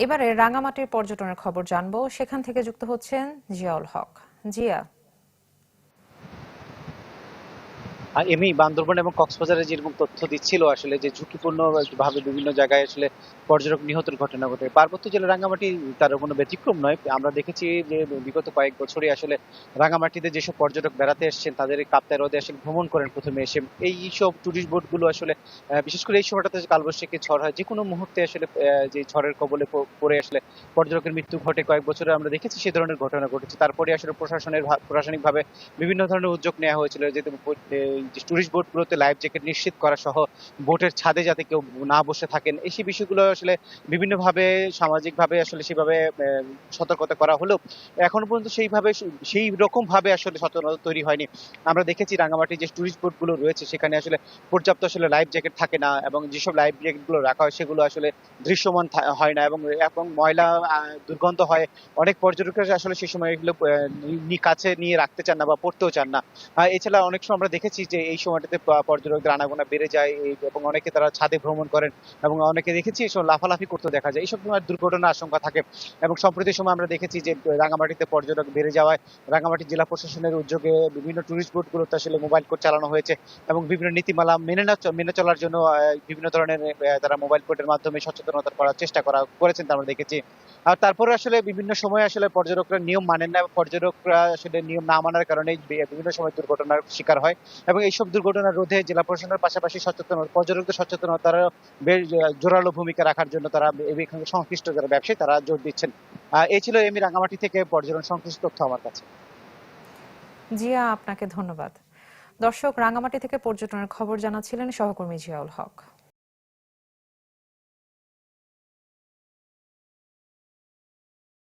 এবারে রাঙামাটির পর্যটনের খবর জানবো, সেখান থেকে যুক্ত হচ্ছেন জিয়াউল হক। জিয়া। এমনি বান্দরবান এবং কক্সবাজারে যেরকম তথ্য দিচ্ছিল আসলে যে ঝুঁকিপূর্ণ ভাবে বিভিন্ন জায়গায় আসলে পর্যটক নিহতের ঘটনা ঘটে, পার্বত্য জেলা রাঙ্গামাটি তার কোনো ব্যতিক্রম নয়। আমরা দেখেছি যে বিগত কয়েক বছরই আসলে রাঙ্গামাটিতে যেসব পর্যটক বেড়াতে এসেছেন তাদের এই কাপ্তাই হ্রদে আসলে ভ্রমণ করেন প্রথমে এসে। এই সব টুরিস্ট বোট গুলো আসলে বিশেষ করে এই সময়টাতে যে কালবৈশাখী ঝড় হয়, যে কোনো মুহূর্তে আসলে যে ঝড়ের কবলে পড়ে আসলে পর্যটকের মৃত্যু ঘটে। কয়েক বছরে আমরা দেখেছি সে ধরনের ঘটনা ঘটেছে। তারপরে আসলে প্রশাসনিকভাবে বিভিন্ন ধরনের উদ্যোগ নেওয়া হয়েছিল, যেহেতু টুরিস্ট বোট গুলোতে লাইফ জ্যাকেট নিশ্চিত করা সহ বোটের ছাদে যাতে কেউ না বসে থাকেন, এই সেই বিষয়গুলো আসলে বিভিন্নভাবে সামাজিকভাবে আসলে সেভাবে সতর্কতা করা হলেও এখনো পর্যন্ত সেই রকম ভাবে আসলে সচেতনতা তৈরি হয়নি। আমরা দেখেছি রাঙামাটির যে টুরিস্ট বোট গুলো রয়েছে সেখানে আসলে পর্যাপ্ত আসলে লাইফ জ্যাকেট থাকে না, এবং যেসব লাইফ জ্যাকেট গুলো রাখা হয় সেগুলো আসলে দৃশ্যমান হয় না, এবং ময়লা দুর্গন্ধ হয়। অনেক পর্যটকরা আসলে সেই সময় এগুলো কাছে নিয়ে রাখতে চান না বা পড়তেও চান না। এছাড়া অনেক সময় আমরা দেখেছি যে এই সময়টাতে পর্যটকদের আনাগোনা বেড়ে যায়, এবং অনেকে তারা ছাদে ভ্রমণ করেন, এবং অনেকে দেখেছি এসব লাফালাফি করতে দেখা যায়। এইসব সময় দুর্ঘটনার আশঙ্কা থাকে। এবং সম্প্রতি সময় আমরা দেখেছি যে রাঙামাটিতে পর্যটক বেড়ে যাওয়ায় রাঙামাটি জেলা প্রশাসনের উদ্যোগে বিভিন্ন টুরিস্ট বোট গুলোতে আসলে মোবাইল কোর্ট চালানো হয়েছে, এবং বিভিন্ন নীতিমালা মেনে চলার জন্য বিভিন্ন ধরনের তারা মোবাইল কোর্টের মাধ্যমে সচেতনতা করার চেষ্টা করেছেন তা আমরা দেখেছি। আর তারপরে আসলে বিভিন্ন সময় আসলে পর্যটকরা নিয়ম মানেন না, এবং পর্যটকরা আসলে নিয়ম না মানার কারণে বিভিন্ন সময় দুর্ঘটনার শিকার হয়। এবং এইসব দুর্ঘটনা রোধে জেলা প্রশাসনের পাশাপাশি পর্যটকদের সচেতনতার বেশ জোরালো ভূমিকা রাখার জন্য তারা এখানে সংশ্লিষ্ট যারা ব্যবসায়ী তারা জোর দিচ্ছেন। এই ছিল এমনি রাঙামাটি থেকে পর্যটন সংশ্লিষ্ট তথ্য আমার কাছে। জিয়া, আপনাকে ধন্যবাদ। দর্শক, রাঙামাটি থেকে পর্যটনের খবর জানাচ্ছিলেন সহকর্মী জিয়াউল হক।